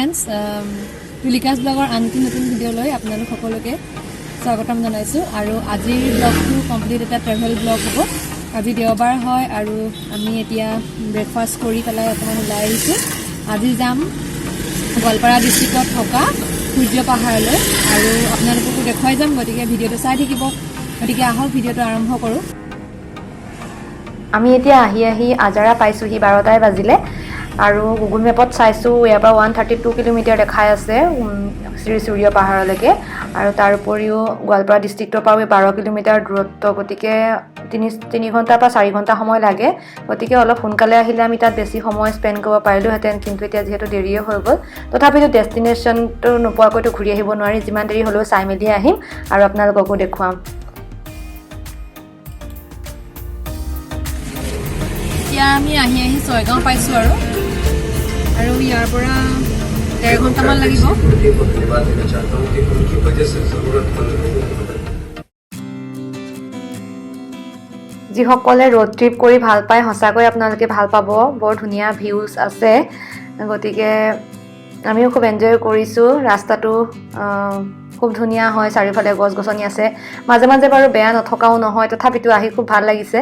friends তুলিকাছ ব্লগৰ আনকি নতুন video' লৈ আপোনালোক সকলোকে স্বাগতম জনাইছোঁ আৰু আজিৰ ব্লগটো কমপ্লিট এটা ট্ৰেভেল ব্লগ হ'ব আজি দেওবাৰ হয় আৰু আমি এতিয়া ব্ৰেকফাষ্ট কৰি পেলাই অকণমান ওলাই আহিছোঁ আজি যাম গোৱালপাৰা ডিষ্ট্ৰিক্টত থকা সূৰ্য পাহাৰলৈ আৰু আপোনালোককো দেখুৱাই যাম গতিকে ভিডিঅ'টো চাই থাকিব গতিকে আহক ভিডিঅ'টো আৰম্ভ কৰোঁ আমি এতিয়া আহি আজাৰা পাইছোঁহি 12টাই বাজিলে আৰু গুগল মেপত চাইছোঁ ইয়াৰ পৰা 132 কিলোমিটাৰ দেখাই আছে শ্ৰী সূৰ্য পাহাৰলৈকে আৰু তাৰ উপৰিও গোৱালপাৰা ডিষ্ট্ৰিক্টৰ পৰাও 12 কিলোমিটাৰ দূৰত্ব গতিকে 3 ঘণ্টাৰ পৰা 4 ঘণ্টা সময় লাগে গতিকে অলপ সোনকালে আহিলে আমি তাত বেছি সময় স্পেণ্ড কৰিব পাৰিলোহেঁতেন কিন্তু এতিয়া যিহেতু দেৰিয়ে হৈ গ'ল তথাপিতো ডেষ্টিনেশ্যনটো নোপোৱাকৈতো ঘূৰি আহিব নোৱাৰি যিমান দেৰি হ'লেও চাই মেলি আহিম আৰু আপোনালোককো দেখুৱাম এতিয়া আমি আহি ছয়গাঁও পাইছোঁ আৰু ইয়াৰ পৰা 1.5 ঘণ্টামান লাগিব যিসকলে ৰোড ট্ৰিপ কৰি ভাল পায় সঁচাকৈ আপোনালোকে ভাল পাব বৰ ধুনীয়া ভিউজ আছে গতিকে আমিও খুব এনজয় কৰিছোঁ ৰাস্তাটো খুব ধুনীয়া হয় চাৰিওফালে গছ গছনি আছে মাজে মাজে বাৰু বেয়া নথকাও নহয় তথাপিতো আহি খুব ভাল লাগিছে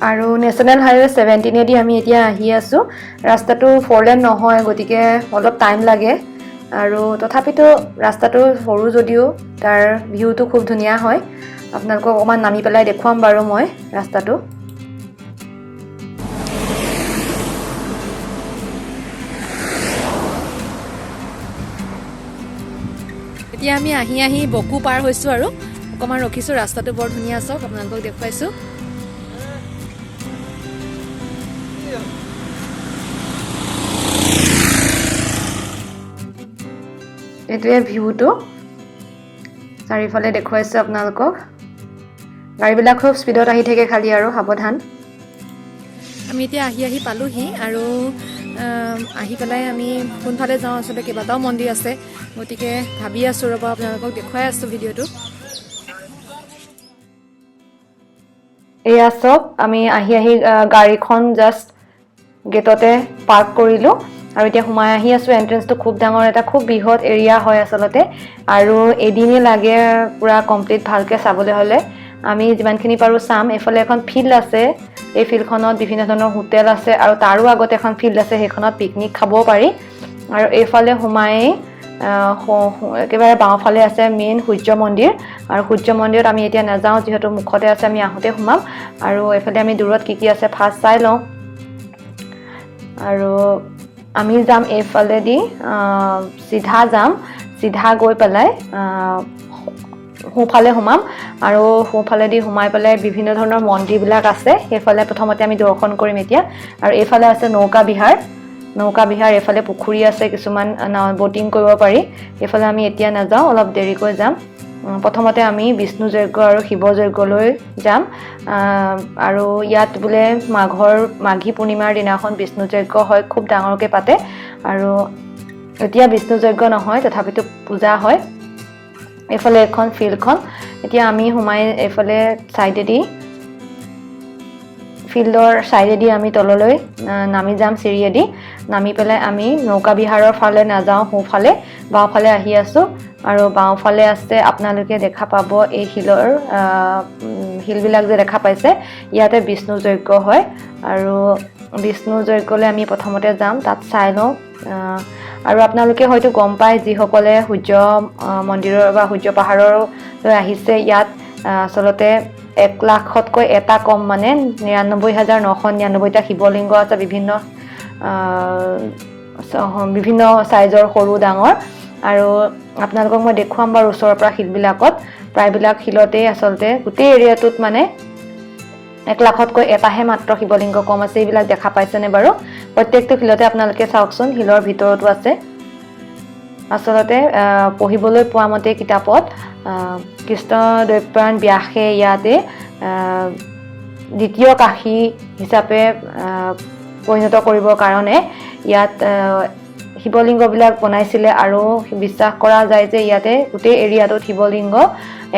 আৰু নেশ্যনেল হাইৱে 17 দি আমি এতিয়া আহি আছোঁ ৰাস্তাটো 4 লেন নহয় গতিকে অলপ টাইম লাগে আৰু তথাপিতো ৰাস্তাটো সৰু যদিও তাৰ ভিউটো খুব ধুনীয়া হয় আপোনালোকক অকণমান নামি পেলাই দেখুৱাম বাৰু মই ৰাস্তাটো এতিয়া আমি আহি বকু পাৰ হৈছোঁ আৰু অকণমান ৰখিছোঁ ৰাস্তাটো বৰ ধুনীয়া চাওক আপোনালোকক দেখুৱাইছোঁ এইটোৱে ভিউটো চাৰিওফালে দেখুৱাইছোঁ আপোনালোকক গাড়ীবিলাক খুব স্পীডত আহি থাকে খালি আৰু সাৱধান আমি এতিয়া আহি পালোহি আৰু আহি পেলাই আমি কোনফালে যাওঁ আচলতে কেইবাটাও মন্দিৰ আছে গতিকে ভাবি আছোঁ ৰ'ব আপোনালোকক দেখুৱাই আছোঁ ভিডিঅ'টো এয়া চব আমি আহি গাড়ীখন জাষ্ট গেটতে পাৰ্ক কৰিলোঁ আৰু এতিয়া সোমাই আহি আছোঁ এণ্ট্ৰেঞ্চটো খুব ডাঙৰ এটা খুব বৃহৎ এৰিয়া হয় আচলতে আৰু এদিনেই লাগে পূৰা কমপ্লিট ভালকৈ চাবলৈ হ'লে আমি যিমানখিনি পাৰোঁ চাম এইফালে এখন ফিল্ড আছে এই ফিল্ডখনত বিভিন্ন ধৰণৰ হোটেল আছে আৰু তাৰো আগত এখন ফিল্ড আছে সেইখনত পিকনিক খাবও পাৰি আৰু এইফালে সোমাই একেবাৰে বাওঁফালে আছে মেইন সূৰ্য মন্দিৰ আৰু সূৰ্য মন্দিৰত আমি এতিয়া নাযাওঁ যিহেতু মুখতে আছে আমি আহোঁতে সোমাম আৰু এইফালে আমি দূৰত কি আছে ফাৰ্ষ্ট চাই লওঁ আৰু আমি যাম এইফালেদি চিধা গৈ পেলাই সোঁফালে সোমাম আৰু সোঁফালেদি সোমাই পেলাই বিভিন্ন ধৰণৰ মন্দিৰবিলাক আছে সেইফালে প্ৰথমতে আমি দৰ্শন কৰিম এতিয়া আৰু এইফালে আছে নৌকা বিহাৰ এইফালে পুখুৰী আছে কিছুমান ব'টিং কৰিব পাৰি এইফালে আমি এতিয়া নাযাওঁ অলপ দেৰিকৈ যাম প্ৰথমতে আমি বিষ্ণু যজ্ঞ আৰু শিৱ যজ্ঞলৈ যাম আৰু ইয়াত বোলে মাঘী পূৰ্ণিমাৰ দিনাখন বিষ্ণু যজ্ঞ হয় খুব ডাঙৰকৈ পাতে আৰু এতিয়া বিষ্ণু যজ্ঞ নহয় তথাপিতো পূজা হয় এইফালে এখন ফিল্ডখন এতিয়া আমি সোমাই এইফালে ফিল্ডৰ ছাইডেদি আমি তললৈ নামি যাম চিৰিয়েদি নামি পেলাই আমি নৌকা বিহাৰৰ ফালে নাযাওঁ সোঁফালে বাওঁফালে আহি আছোঁ আৰু বাওঁফালে আছে আপোনালোকে দেখা পাব এই শিলবিলাক যে দেখা পাইছে ইয়াতে বিষ্ণু যজ্ঞ হয় আৰু বিষ্ণু যজ্ঞলৈ আমি প্ৰথমতে যাম তাত চাই লওঁ আৰু আপোনালোকে হয়তো গম পায় যিসকলে সূৰ্য মন্দিৰৰ বা সূৰ্য পাহাৰলৈ আহিছে ইয়াত আচলতে 1 লাখতকৈ এটা কম মানে 99,999টা শিৱলিংগ আছে বিভিন্ন চাইজৰ সৰু ডাঙৰ আৰু আপোনালোকক মই দেখুৱাম বাৰু ওচৰৰ পৰা শিলবিলাকত প্ৰায়বিলাক শিলতেই আচলতে গোটেই এৰিয়াটোত মানে 1 লাখতকৈ এটাহে মাত্ৰ শিৱলিংগ কম আছে এইবিলাক দেখা পাইছেনে বাৰু প্ৰত্যেকটো শিলতে আপোনালোকে চাওকচোন শিলৰ ভিতৰতো আছে আচলতে পঢ়িবলৈ পোৱা মতে কিতাপত কৃষ্ণদ্বৈপায়ন ব্যাসে ইয়াতে দ্বিতীয় কাশী হিচাপে পৰিণত কৰিবৰ কাৰণে ইয়াত শিৱলিংগবিলাক বনাইছিলে আৰু বিশ্বাস কৰা যায় যে ইয়াতে গোটেই এৰিয়াটোত শিৱলিংগ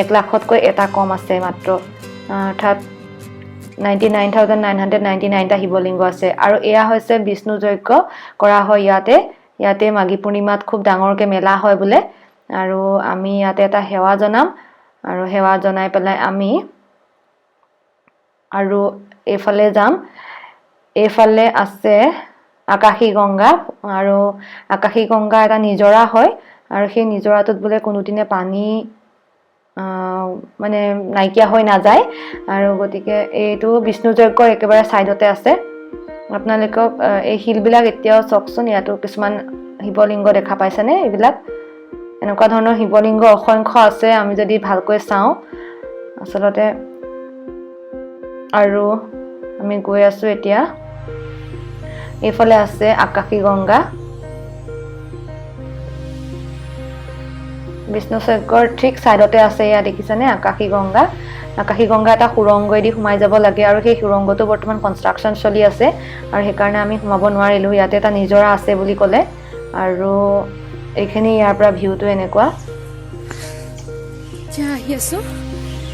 1 লাখতকৈ এটা কম আছে মাত্ৰ অৰ্থাৎ 99,999টা শিৱলিংগ আছে আৰু এয়া হৈছে বিষ্ণু যজ্ঞ কৰা হয় ইয়াতে মাঘী পূৰ্ণিমাত খুব ডাঙৰকৈ মেলা হয় বোলে আৰু আমি ইয়াতে এটা সেৱা জনাম আৰু সেৱা জনাই পেলাই আমি আৰু এইফালে যাম এইফালে আছে আকাশী গংগা আৰু আকাশী গংগা এটা নিজৰা হয় আৰু সেই নিজৰাটোত বোলে কোনোদিনে পানী মানে নাইকিয়া হৈ নাযায় আৰু গতিকে এইটো বিষ্ণু যজ্ঞৰ একেবাৰে সাইডতে আছে আপোনালোকক এই হিলবিলাক এতিয়াও চকচোন ইয়াতো কিছুমান শিৱলিংগ দেখা পাইছেনে এইবিলাক এনেকুৱা ধৰণৰ শিৱলিংগ অসংখ্য আছে আমি যদি ভালকৈ চাওঁ আসলতে আৰু আমি গৈ আছো এতিয়া এইফালে আছে আকাশী গংগা বিষ্ণু যজ্ঞৰ ঠিক সাইডতে আছে ইয়া দেখিছেনে আকাশী গংগা এটা সুৰংগেদি সোমাই যাব লাগে আৰু সেই সুৰংগটো বৰ্তমান কনষ্ট্ৰাকচন চলি আছে আৰু সেইকাৰণে আমি সোমাব নোৱাৰিলো ইয়াতে এটা নিজৰা আছে বুলি ক'লে আৰু এইখিনি ইয়াৰ পৰা ভিউটো এনেকুৱা আহি আছো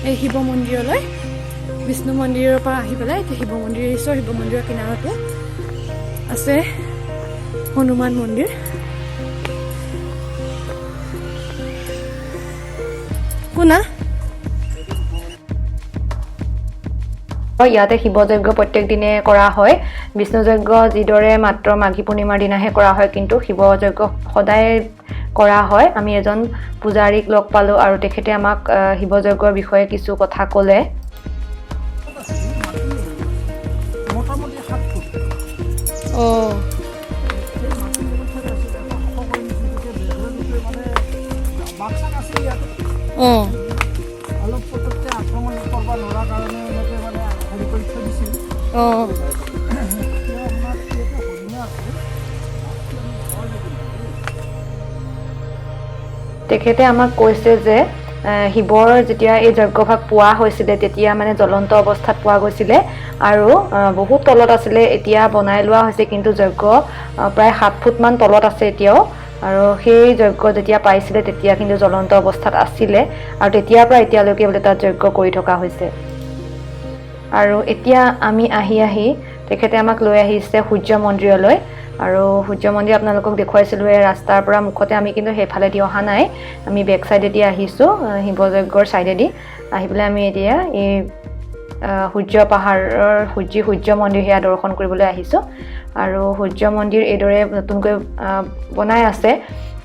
এই শিৱ মন্দিৰলৈ বিষ্ণু মন্দিৰৰ পৰা আহি পেলাই এতিয়া শিৱ মন্দিৰৰ কিনাৰতে আছে হনুমান মন্দিৰ কোনা ইয়াতে শিৱ যজ্ঞ প্ৰত্যেক দিনে কৰা হয় বিষ্ণু যজ্ঞ যিদৰে মাত্ৰ মাঘী পূৰ্ণিমাৰ দিনাহে কৰা হয় কিন্তু শিৱ যজ্ঞ সদায় কৰা হয় আমি এজন পূজাৰীক লগ পালো আৰু তেখেতে আমাক শিৱ যজ্ঞৰ বিষয়ে কিছু কথা ক'লে তেখেতে আমাক কৈছে যে শিৱৰ যেতিয়া এই যজ্ঞভাগ পোৱা হৈছিলে তেতিয়া মানে জ্বলন্ত অৱস্থাত পোৱা গৈছিলে আৰু বহুত তলত আছিলে এতিয়া বনাই লোৱা হৈছে কিন্তু যজ্ঞ প্ৰায় 7 ফুট মান তলত আছে এতিয়াও আৰু সেই যজ্ঞ যেতিয়া পাইছিলে তেতিয়া কিন্তু জ্বলন্ত অৱস্থাত আছিলে আৰু তেতিয়াৰ পৰা এতিয়ালৈকে বোলে তাত যজ্ঞ কৰি থকা হৈছে আৰু এতিয়া আমি আহি তেখেতে আমাক লৈ আহিছে সূৰ্য মন্দিৰলৈ আৰু সূৰ্য মন্দিৰ আপোনালোকক দেখুৱাইছিলোঁ এই ৰাস্তাৰ পৰা মুখতে আমি কিন্তু সেইফালেদি অহা নাই আমি বেক সাইডেদি আহিছোঁ শিৱ যজ্ঞৰ সাইডেদি আহি পেলাই আমি এতিয়া এই সূৰ্য পাহাৰৰ সূৰ্য মন্দিৰ সেয়া দৰ্শন কৰিবলৈ আহিছোঁ আৰু সূৰ্য মন্দিৰ এইদৰে নতুনকৈ বনাই আছে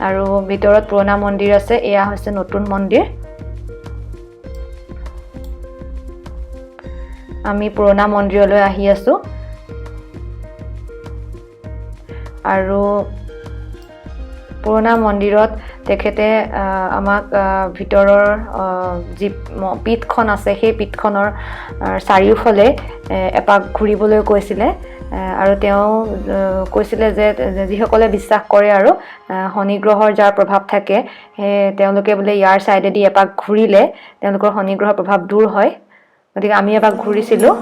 আৰু ভিতৰত পুৰণা মন্দিৰ আছে এয়া হৈছে নতুন মন্দিৰ আমি পুৰণা মন্দিৰলৈ আহি আছোঁ আৰু পুৰণা মন্দিৰত তেখেতে আমাক ভিতৰৰ যি পীঠখন আছে সেই পীঠখনৰ চাৰিওফালে এপাক ঘূৰিবলৈ কৈছিলে আৰু তেওঁ কৈছিলে যে যিসকলে বিশ্বাস কৰে আৰু শনি গ্ৰহৰ যাৰ প্ৰভাৱ থাকে তেওঁলোকে বোলে ইয়াৰ সাইডেদি এপাক ঘূৰিলে তেওঁলোকৰ শনি গ্ৰহৰ প্ৰভাৱ দূৰ হয় গতিকে আমি এপাক ঘূৰিছিলোঁ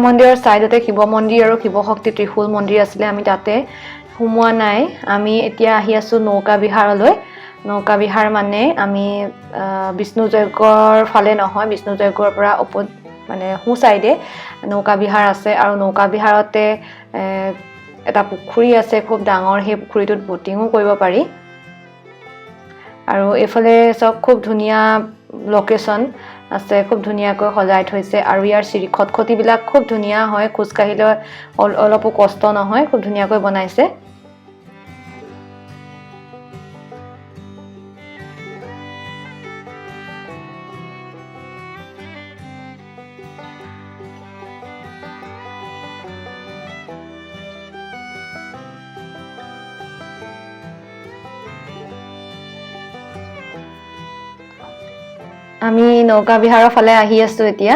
মন্দিৰৰ সাইডতে শিৱ মন্দিৰ আৰু শিৱ শক্তি ত্ৰিশূল মন্দিৰ আছিলে আমি তাতে সোমোৱা নাই আমি এতিয়া আহি আছোঁ নৌকা বিহাৰ মানে আমি বিষ্ণু যজ্ঞৰ ফালে নহয় বিষ্ণু যজ্ঞৰ পৰা মানে সোঁ সাইডে নৌকা বিহাৰ আছে আৰু নৌকা বিহাৰতে এটা পুখুৰী আছে খুব ডাঙৰ সেই পুখুৰীটোত বোটিঙো কৰিব পাৰি আৰু এইফালে সব খুব ধুনীয়া লোকেশন আছে খুব ধুনীয়াকৈ সজাই থৈছে আৰু ইয়াৰ খটখটিবিলাক খুব ধুনীয়া হয় খোজ কাঢ়িলে অলপো কষ্ট নহয় খুব ধুনীয়াকৈ বনাইছে আমি নৌকা বিহাৰৰ ফালে আহি আছো এতিয়া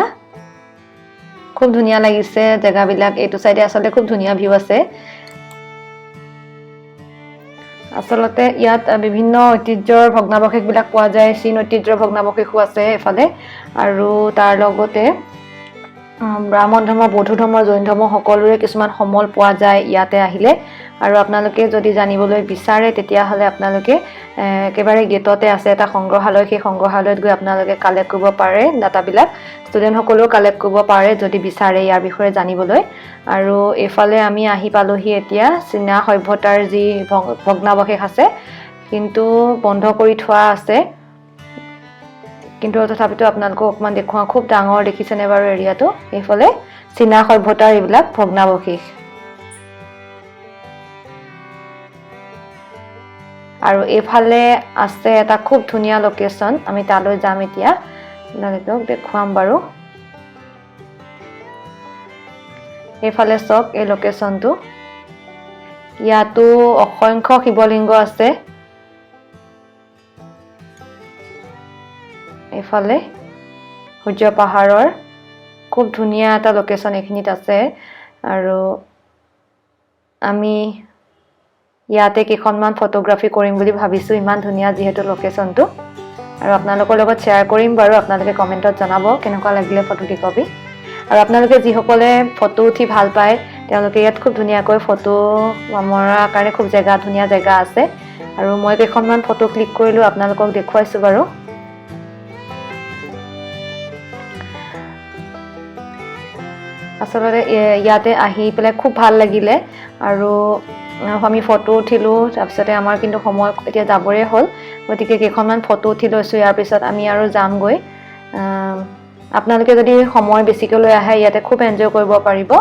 খুব ধুনীয়া লাগিছে জেগাবিলাক এইটো সাইডে আসলে খুব ধুনীয়া ভিউ আছে আচলতে ইয়াত বিভিন্ন ঐতিহ্যৰ ভগ্নাৱশেষবিলাক পোৱা যায় চীন ঐতিহ্যৰ ভগ্নাৱশেষো আছে এফালে আৰু তাৰ লগতে ব্ৰাহ্মণ ধৰ্ম বৌদ্ধ ধৰ্ম জৈন ধৰ্ম সকলোৰে কিছুমান সমল পোৱা যায় ইয়াতে আহিলে আৰু আপোনালোকে যদি জানিবলৈ বিচাৰে তেতিয়াহ'লে আপোনালোকে একেবাৰে গেটতে আছে এটা সংগ্ৰহালয় সেই সংগ্ৰহালয়ত গৈ আপোনালোকে কালেক্ট কৰিব পাৰে ডাটাবিলাক ষ্টুডেণ্টসকলেও কালেক্ট কৰিব পাৰে যদি বিচাৰে ইয়াৰ বিষয়ে জানিবলৈ আৰু এইফালে আমি আহি পালোহি এতিয়া চীনা সভ্যতাৰ যি ভগ্নাৱশেষ আছে কিন্তু বন্ধ কৰি থোৱা আছে কিন্তু তথাপিতো আপোনালোকক অকমান দেখুৱা খুব ডাঙৰ দেখিছেনে বাৰু এৰিয়াটো এইফালে চীনা সভ্যতাৰ এইবিলাক ভগ্নাৱশেষ আৰু এইফালে আছে এটা খুব ধুনীয়া লোকেশ্যন আমি তালৈ যাম এতিয়া আপোনালোকক দেখুৱাম বাৰু এইফালে চাওক এই লোকেশ্যনটো ইয়াতো অসংখ্য শিৱলিংগ আছে এইফালে সূৰ্য পাহাৰৰ খুব ধুনীয়া এটা লোকেশ্যন এখিনিত আছে আৰু আমি ইয়াতে কেইখনমান ফটোগ্ৰাফি কৰিম বুলি ভাবিছোঁ ইমান ধুনীয়া যিহেতু লোকেশ্যনটো আৰু আপোনালোকৰ লগত শ্বেয়াৰ কৰিম বাৰু আপোনালোকে কমেণ্টত জনাব কেনেকুৱা লাগিলে ফটো কেইকপি আৰু আপোনালোকে যিসকলে ফটো উঠি ভাল পায় তেওঁলোকে ইয়াত খুব ধুনীয়াকৈ ফটো মৰাৰ কাৰণে খুব ধুনীয়া জেগা আছে আৰু মই কেইখনমান ফটো ক্লিক কৰিলোঁ আপোনালোকক দেখুৱাইছোঁ বাৰু আচলতে ইয়াতে আহি পেলাই খুব ভাল লাগিলে আৰু আমি ফটো উঠিলোঁ তাৰপিছতে আমাৰ কিন্তু সময় এতিয়া যাবৰে হ'ল গতিকে কেইখনমান ফটো উঠি লৈছোঁ ইয়াৰ পিছত আমি আৰু যামগৈ আপোনালোকে যদি সময় বেছিকৈ লৈ আহে ইয়াতে খুব এনজয় কৰিব পাৰিব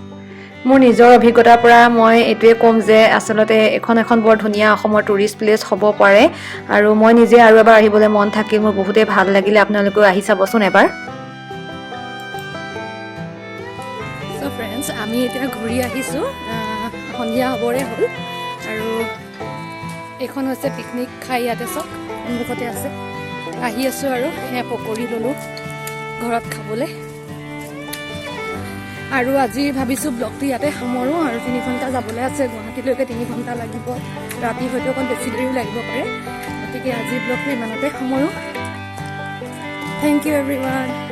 মোৰ নিজৰ অভিজ্ঞতাৰ পৰা মই এইটোৱে ক'ম যে আচলতে এখন বৰ ধুনীয়া অসমৰ টুৰিষ্ট প্লেচ হ'ব পাৰে আৰু মই নিজে আৰু এবাৰ আহিবলৈ মন থাকিল মোৰ বহুতেই ভাল লাগিলে আপোনালোকেও আহি চাবচোন এবাৰ ফ্ৰেণ্ডছ আমি এতিয়া ঘূৰি আহিছোঁ সন্ধিয়া হ'বৰে হ'ল আৰু এইখন হৈছে পিকনিক খাই ইয়াতে চব সন্মুখতে আছে আহি আছোঁ আৰু সেয়া পকৰি ল'লোঁ ঘৰত খাবলৈ আৰু আজি ভাবিছোঁ ব্লগটো ইয়াতে সামৰোঁ আৰু 3 ঘণ্টা যাবলৈ আছে গুৱাহাটীলৈকে 3 ঘণ্টা লাগিব ৰাতি হয়তো অকণ বেছি দেৰিও লাগিব পাৰে গতিকে আজিৰ ব্লগটো ইমানতে সামৰোঁ থেংক ইউ এভৰিৱান